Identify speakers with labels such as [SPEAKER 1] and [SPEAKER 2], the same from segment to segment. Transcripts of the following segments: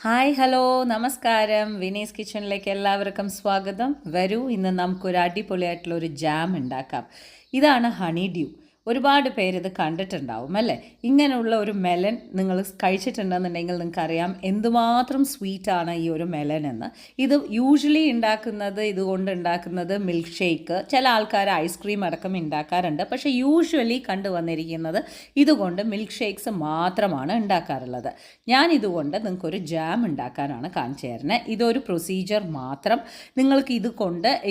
[SPEAKER 1] Hi hello നമസ്കാരം വിനീസ് കിച്ചണിലേക്ക് എല്ലാവർക്കും സ്വാഗതം. വരൂ, ഇന്ന് നമുക്കൊരു അടിപൊളിയായിട്ടുള്ളൊരു ജാം ഉണ്ടാക്കാം. ഇതാണ് ഹണി ഡ്യൂ. ഒരുപാട് പേര് ഇത് കണ്ടിട്ടുണ്ടാവും അല്ലേ? ഇങ്ങനെയുള്ള ഒരു മെലൻ നിങ്ങൾ കഴിച്ചിട്ടുണ്ടെന്നുണ്ടെങ്കിൽ നിങ്ങൾക്കറിയാം എന്തുമാത്രം സ്വീറ്റാണ് ഈ ഒരു മെലൻ എന്ന്. ഇത് യൂഷ്വലി ഇതുകൊണ്ട് ഉണ്ടാക്കുന്നത് മിൽക്ക് ഷേക്ക്, ചില ആൾക്കാർ ഐസ്ക്രീം അടക്കം ഉണ്ടാക്കാറുണ്ട്. പക്ഷേ യൂഷ്വലി കണ്ടുവന്നിരിക്കുന്നത് ഇതുകൊണ്ട് മിൽക്ക് ഷേക്ക്സ് മാത്രമാണ് ഉണ്ടാക്കാറുള്ളത്. ഞാൻ ഇതുകൊണ്ട് നിങ്ങൾക്കൊരു ജാം ഉണ്ടാക്കാനാണ് കാണിച്ചു തരുന്നത്. ഇതൊരു പ്രൊസീജിയർ മാത്രം. നിങ്ങൾക്ക്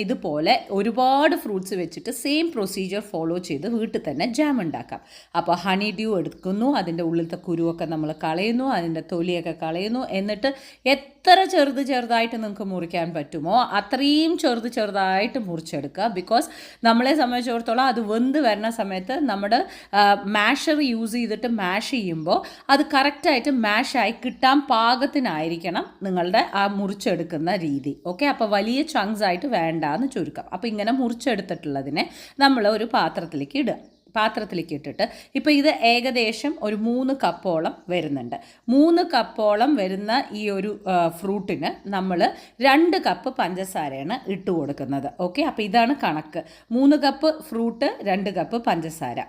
[SPEAKER 1] ഇതുപോലെ ഒരുപാട് ഫ്രൂട്ട്സ് വെച്ചിട്ട് സെയിം പ്രൊസീജിയർ ഫോളോ ചെയ്ത് വീട്ടിൽ തന്നെ ജാം ഉണ്ടാക്കാം. അപ്പോൾ ഹണി ഡ്യൂ എടുക്കുന്നു, അതിൻ്റെ ഉള്ളിലത്തെ കുരുവൊക്കെ നമ്മൾ കളയുന്നു, അതിൻ്റെ തൊലിയൊക്കെ കളയുന്നു. എന്നിട്ട് എത്ര ചെറുതായിട്ട് നിങ്ങൾക്ക് മുറിക്കാൻ പറ്റുമോ അത്രയും ചെറുതായിട്ട് മുറിച്ചെടുക്കുക. ബിക്കോസ് നമ്മളെ സംബന്ധിച്ചിടത്തോളം അത് വെന്ത് വരുന്ന സമയത്ത് നമ്മുടെ മാഷർ യൂസ് ചെയ്തിട്ട് മാഷ് ചെയ്യുമ്പോൾ അത് കറക്റ്റായിട്ട് മാഷായി കിട്ടാൻ പാകത്തിനായിരിക്കണം നിങ്ങളുടെ ആ മുറിച്ചെടുക്കുന്ന രീതി. ഓക്കെ, അപ്പോൾ വലിയ ചങ്ക്സ് ആയിട്ട് വേണ്ടാന്ന് ചുരുക്കം. അപ്പോൾ ഇങ്ങനെ മുറിച്ചെടുത്തിട്ടുള്ളതിനെ നമ്മൾ ഒരു പാത്രത്തിലേക്ക് ഇട്ടിട്ട് ഇപ്പോൾ ഇത് ഏകദേശം ഒരു 3 കപ്പോളം വരുന്നുണ്ട്. 3 കപ്പോളം വരുന്ന ഈ ഒരു ഫ്രൂട്ടിന് നമ്മൾ 2 കപ്പ് പഞ്ചസാരയാണ് ഇട്ട് കൊടുക്കുന്നത്. ഓക്കെ, അപ്പോൾ ഇതാണ് കണക്ക്. 3 കപ്പ് ഫ്രൂട്ട്, 2 കപ്പ് പഞ്ചസാര.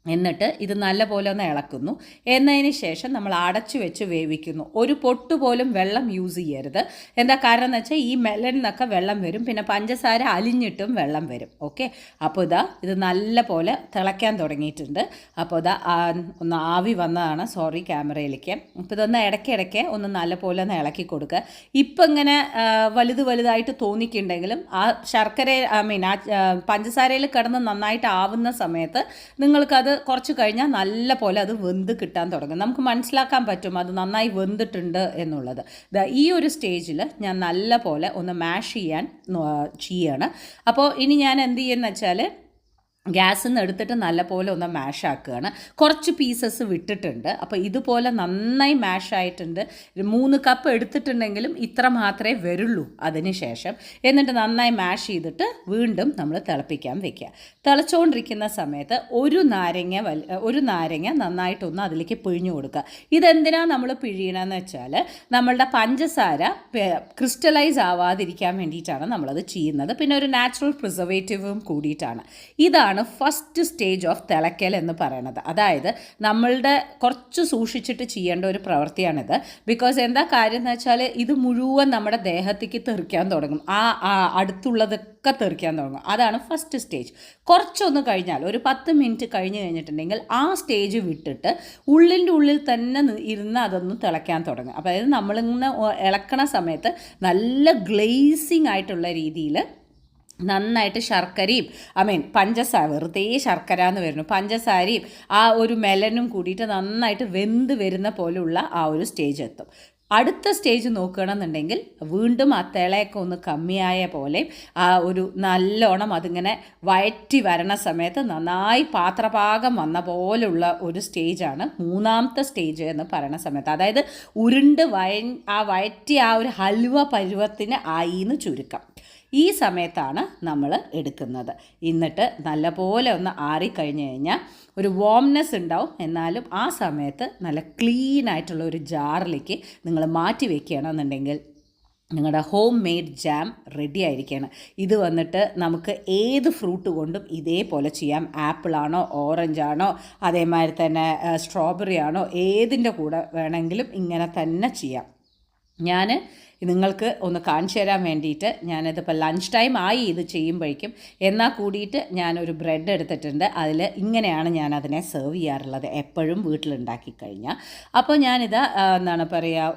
[SPEAKER 1] എന്നിട്ട് ഇത് നല്ലപോലെ ഒന്ന് ഇളക്കുന്നു. എന്നതിന് ശേഷം നമ്മൾ അടച്ചു വെച്ച് വേവിക്കുന്നു. ഒരു പൊട്ട് പോലും വെള്ളം യൂസ് ചെയ്യരുത്. എന്താ കാരണം എന്ന് വെച്ചാൽ ഈ മെലനിന്നൊക്കെ വെള്ളം വരും, പിന്നെ പഞ്ചസാര അലിഞ്ഞിട്ടും വെള്ളം വരും. ഓക്കെ, അപ്പോൾ ഇത് നല്ലപോലെ തിളയ്ക്കാൻ തുടങ്ങിയിട്ടുണ്ട്. അപ്പോൾ ഒന്ന് ആവി വന്നതാണ്, സോറി ക്യാമറയിലേക്ക്. അപ്പോൾ ഇതൊന്ന് ഇടയ്ക്കിടയ്ക്ക് ഒന്ന് നല്ലപോലെ ഒന്ന് ഇളക്കി കൊടുക്കുക. ഇപ്പം ഇങ്ങനെ വലുതായിട്ട് തോന്നിക്കുന്നുണ്ടെങ്കിലും ആ പഞ്ചസാരയിൽ കിടന്ന് നന്നായിട്ട് ആവുന്ന സമയത്ത് നിങ്ങൾക്കത് കുറച്ച് കഴിഞ്ഞാൽ നല്ല പോലെ അത് വെന്ത് കിട്ടാൻ തുടങ്ങും. നമുക്ക് മനസ്സിലാക്കാൻ പറ്റും അത് നന്നായി വെന്തിട്ടുണ്ട് എന്നുള്ളത്. ഈ ഒരു സ്റ്റേജിൽ ഞാൻ നല്ല പോലെ ഒന്ന് മാഷ് ചെയ്യാണ്. അപ്പോൾ ഇനി ഞാൻ എന്ത് ചെയ്യുന്നത് വെച്ചാൽ ഗ്യാസിൽ നിന്ന് എടുത്തിട്ട് നല്ലപോലെ ഒന്ന് മാഷ് ആക്കുകയാണ്. കുറച്ച് പീസസ് വിട്ടിട്ടുണ്ട്. അപ്പോൾ ഇതുപോലെ നന്നായി മാഷ് ആയിട്ടുണ്ട്. 3 കപ്പ് എടുത്തിട്ടുണ്ടെങ്കിലും ഇത്ര മാത്രമേ വരുള്ളൂ അതിന് ശേഷം. എന്നിട്ട് നന്നായി മാഷ് ചെയ്തിട്ട് വീണ്ടും നമ്മൾ തിളപ്പിക്കാൻ വെക്കുക. തിളച്ചുകൊണ്ടിരിക്കുന്ന സമയത്ത് ഒരു നാരങ്ങ നന്നായിട്ടൊന്ന് അതിലേക്ക് പിഴിഞ്ഞു കൊടുക്കുക. ഇതെന്തിനാണ് നമ്മൾ പിഴിയണമെന്ന് വെച്ചാൽ നമ്മളുടെ പഞ്ചസാര ക്രിസ്റ്റലൈസ് ആവാതിരിക്കാൻ വേണ്ടിയിട്ടാണ് നമ്മളത് ചെയ്യുന്നത്. പിന്നെ ഒരു നാച്ചുറൽ പ്രിസർവേറ്റീവും കൂടിയിട്ടാണ്. ഇതാണ് ഫസ്റ്റ് സ്റ്റേജ് ഓഫ് തിളയ്ക്കൽ എന്ന് പറയുന്നത്. അതായത് നമ്മളുടെ കുറച്ച് സൂക്ഷിച്ചിട്ട് ചെയ്യേണ്ട ഒരു പ്രവൃത്തിയാണിത്. ബിക്കോസ് എന്താ കാര്യം എന്ന് വെച്ചാൽ ഇത് മുഴുവൻ നമ്മുടെ ദേഹത്തേക്ക് തെറിക്കാൻ തുടങ്ങും, അടുത്തുള്ളതൊക്കെ തെറിക്കാൻ തുടങ്ങും. അതാണ് ഫസ്റ്റ് സ്റ്റേജ്. കുറച്ചൊന്ന് കഴിഞ്ഞാൽ ഒരു 10 മിനിറ്റ് കഴിഞ്ഞിട്ടുണ്ടെങ്കിൽ ആ സ്റ്റേജ് വിട്ടിട്ട് ഉള്ളിൻ്റെ ഉള്ളിൽ തന്നെ ഇരുന്ന് അതൊന്ന് തിളയ്ക്കാൻ തുടങ്ങും. അതായത് നമ്മളിങ്ങനെ ഇളക്കണ സമയത്ത് നല്ല ഗ്ലേസിങ് ആയിട്ടുള്ള രീതിയിൽ നന്നായിട്ട് ശർക്കരയും പഞ്ചസാര, വെറുതെ ശർക്കര എന്ന് വരുന്നു, പഞ്ചസാരയും ആ ഒരു മെലനും കൂടിയിട്ട് നന്നായിട്ട് വെന്ത് വരുന്ന പോലുള്ള ആ ഒരു സ്റ്റേജ് എത്തും. അടുത്ത സ്റ്റേജ് നോക്കുകയാണെന്നുണ്ടെങ്കിൽ വീണ്ടും ആ തിളയൊക്കെ ഒന്ന് കമ്മിയായ പോലെ ആ ഒരു നല്ലോണം അതിങ്ങനെ വയറ്റി വരണ സമയത്ത് നന്നായി പാത്രപാകം വന്ന പോലുള്ള ഒരു സ്റ്റേജാണ് 3ാമത്തെ സ്റ്റേജ് എന്ന് പറയുന്ന സമയത്ത്. അതായത് ഉരുണ്ട് വയറ്റി ആ ഒരു ഹൽവ പരുവത്തിന് ആയി എന്ന് ചുരുക്കം. ഈ സമയത്താണ് നമ്മൾ എടുക്കുന്നത്. എന്നിട്ട് നല്ലപോലെ ഒന്ന് ആറിക്കഴിഞ്ഞ് കഴിഞ്ഞാൽ ഒരു വാംനെസ് ഉണ്ടാവും. എന്നാലും ആ സമയത്ത് നല്ല ക്ലീൻ ആയിട്ടുള്ള ഒരു ജാറിലേക്ക് നിങ്ങൾ മാറ്റി വെക്കുകയാണെന്നുണ്ടെങ്കിൽ നിങ്ങളുടെ ഹോം മെയ്ഡ് ജാം റെഡി ആയിരിക്കുകയാണ്. ഇത് വന്നിട്ട് നമുക്ക് ഏത് ഫ്രൂട്ട് കൊണ്ടും ഇതേപോലെ ചെയ്യാം. ആപ്പിളാണോ, ഓറഞ്ചാണോ, അതേമാതിരി തന്നെ സ്ട്രോബെറി ആണോ, ഏതിൻ്റെ കൂടെ വേണമെങ്കിലും ഇങ്ങനെ തന്നെ ചെയ്യാം. ഞാൻ നിങ്ങൾക്ക് ഒന്ന് കാണിച്ചു തരാൻ വേണ്ടിയിട്ട് ഞാനിതിപ്പോൾ ലഞ്ച് ടൈം ആയി ഇത് ചെയ്യുമ്പോഴേക്കും. എന്നാൽ കൂടിയിട്ട് ഞാനൊരു ബ്രെഡ് എടുത്തിട്ടുണ്ട്. അതിൽ ഇങ്ങനെയാണ് ഞാനതിനെ സെർവ് ചെയ്യാറുള്ളത് എപ്പോഴും വീട്ടിലുണ്ടാക്കി കഴിഞ്ഞാൽ. അപ്പോൾ ഞാനിത്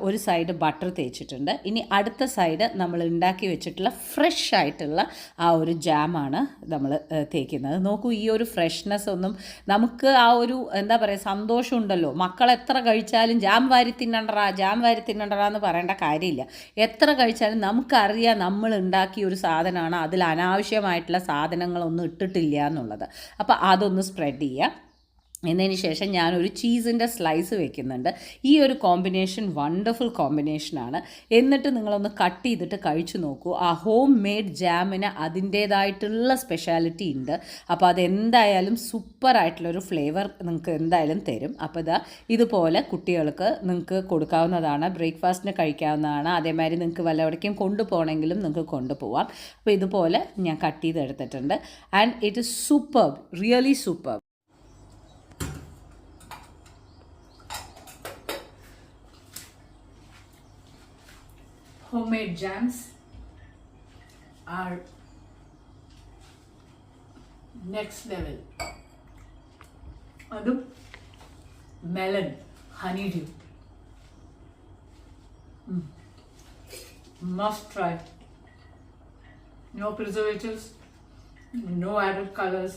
[SPEAKER 1] ഒരു സൈഡ് ബട്ടർ തേച്ചിട്ടുണ്ട്. ഇനി അടുത്ത സൈഡ് നമ്മൾ ഉണ്ടാക്കി വെച്ചിട്ടുള്ള ഫ്രഷ് ആയിട്ടുള്ള ആ ഒരു ജാമാണ് നമ്മൾ തേക്കുന്നത്. നോക്കൂ, ഈ ഒരു ഫ്രഷ്നെസ് ഒന്നും നമുക്ക് ആ ഒരു സന്തോഷം ഉണ്ടല്ലോ. മക്കൾ എത്ര കഴിച്ചാലും ജാം വാരി തിന്നണ്ടറാ എന്ന് പറയേണ്ട കാര്യമില്ല. എത്ര കഴിച്ചാലും നമുക്കറിയാം നമ്മൾ ഉണ്ടാക്കിയ ഒരു സാധനമാണ്, അതിൽ അനാവശ്യമായിട്ടുള്ള സാധനങ്ങളൊന്നും ഇട്ടിട്ടില്ല എന്നുള്ളത്. അപ്പോൾ അതൊന്ന് സ്പ്രെഡ് ചെയ്യുക. എന്നതിന് ശേഷം ഞാനൊരു ചീസിൻ്റെ സ്ലൈസ് വെക്കുന്നുണ്ട്. ഈ ഒരു കോമ്പിനേഷൻ വണ്ടർഫുൾ കോമ്പിനേഷനാണ്. എന്നിട്ട് നിങ്ങളൊന്ന് കട്ട് ചെയ്തിട്ട് കഴിച്ചു നോക്കൂ. ആ ഹോം മെയ്ഡ് ജാമിന് അതിൻ്റേതായിട്ടുള്ള സ്പെഷ്യാലിറ്റി ഉണ്ട്. അപ്പോൾ അതെന്തായാലും സൂപ്പറായിട്ടുള്ളൊരു ഫ്ലേവർ നിങ്ങൾക്ക് എന്തായാലും തരും. അപ്പോൾ ഇതുപോലെ കുട്ടികൾക്ക് നിങ്ങൾക്ക് കൊടുക്കാവുന്നതാണ്, ബ്രേക്ക്ഫാസ്റ്റിന് കഴിക്കാവുന്നതാണ്. അതേമാതിരി നിങ്ങൾക്ക് വല്ലവിടേക്കും കൊണ്ടുപോകണമെങ്കിലും നിങ്ങൾക്ക് കൊണ്ടുപോകാം. അപ്പോൾ ഇതുപോലെ ഞാൻ കട്ട് ചെയ്തെടുത്തിട്ടുണ്ട്. And it is superb, really superb. Homemade jams are next level. അതും melon honeydew. Must try. No preservatives, no added colors.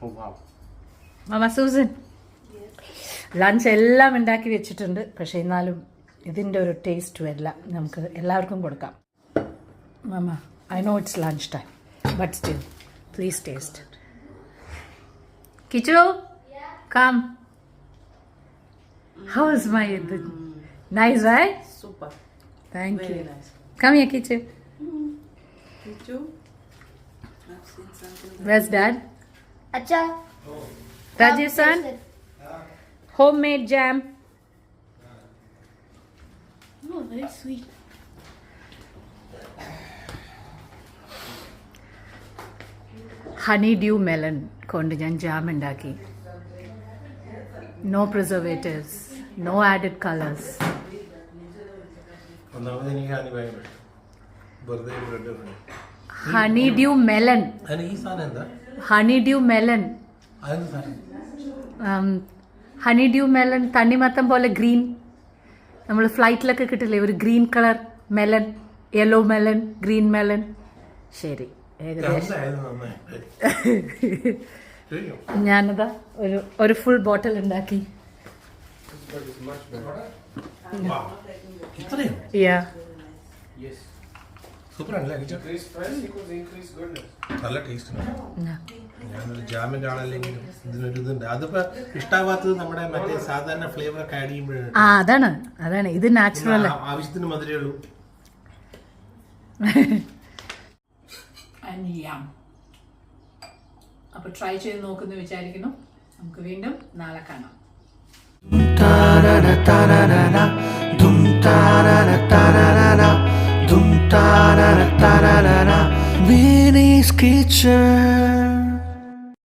[SPEAKER 2] Oh wow.
[SPEAKER 1] Mama Susan. Lunch എല്ലാം ഉണ്ടാക്കി വെച്ചിട്ടുണ്ട്. പക്ഷേ എന്നാലും ഇതിൻ്റെ ഒരു ടേസ്റ്റ് വരില്ല. നമുക്ക് എല്ലാവർക്കും കൊടുക്കാം. മാമ, I know it's lunch time, but still please taste. Kichu, come. How is my ഇത്? Nice, right?
[SPEAKER 3] Super.
[SPEAKER 1] Thank you.
[SPEAKER 3] Very nice.
[SPEAKER 1] Come here, Kichu.
[SPEAKER 3] Kichu, I've seen something.
[SPEAKER 1] Where's Dad?
[SPEAKER 4] Acha.
[SPEAKER 1] Rajesh son? Homemade jam.
[SPEAKER 4] Oh, very sweet.
[SPEAKER 1] Honeydew melon കൊണ്ട് ഞാൻ jam ഉണ്ടാക്കി. No preservatives, no added colours.
[SPEAKER 2] ഒന്നാമത് എനിക്ക് honey ഭയങ്കര വെറുതെ bread
[SPEAKER 1] ഹണിഡ്യൂ melon.
[SPEAKER 2] അതിന് ഈ സാധനം എന്താ?
[SPEAKER 1] ഹണിഡ്യൂ മെലൺ.
[SPEAKER 2] അതെന്ത് സാധനം?
[SPEAKER 1] ഹണിഡ്യൂ മെലൺ തണ്ണിമത്തം പോലെ ഗ്രീൻ. നമ്മൾ ഫ്ലൈറ്റിലൊക്കെ കിട്ടില്ലേ ഒരു green colour melon, yellow melon, green melon. ശരി, ഏകദേശം ഞാനതാ ഒരു ഫുൾ ബോട്ടിൽ ഉണ്ടാക്കി.
[SPEAKER 2] സൂപ്പറാണല്ലേ? നല്ല ടേസ്റ്റ്. ഞാനൊരു ജാമിൻ്റെ ആളല്ലെങ്കിലും ഇതിനൊരു ഇതുണ്ട്. അതിപ്പോൾ ഇഷ്ടാവാത്തത് നമ്മുടെ മറ്റേ സാധാരണ ഫ്ലേവർ ഒക്കെ ആഡ് ചെയ്യുമ്പോഴാണ്.
[SPEAKER 1] അതാണ് ഇത് നാച്ചുറൽ.
[SPEAKER 2] ആവശ്യത്തിന് മധുരേ ഉള്ളൂ.
[SPEAKER 1] അപ്പോൾ ട്രൈ ചെയ്ത് നോക്കുന്നു വിചാരിക്കുന്നു. നമുക്ക് വീണ്ടും നാളെ കാണാം.
[SPEAKER 5] Winnie's Kitchen.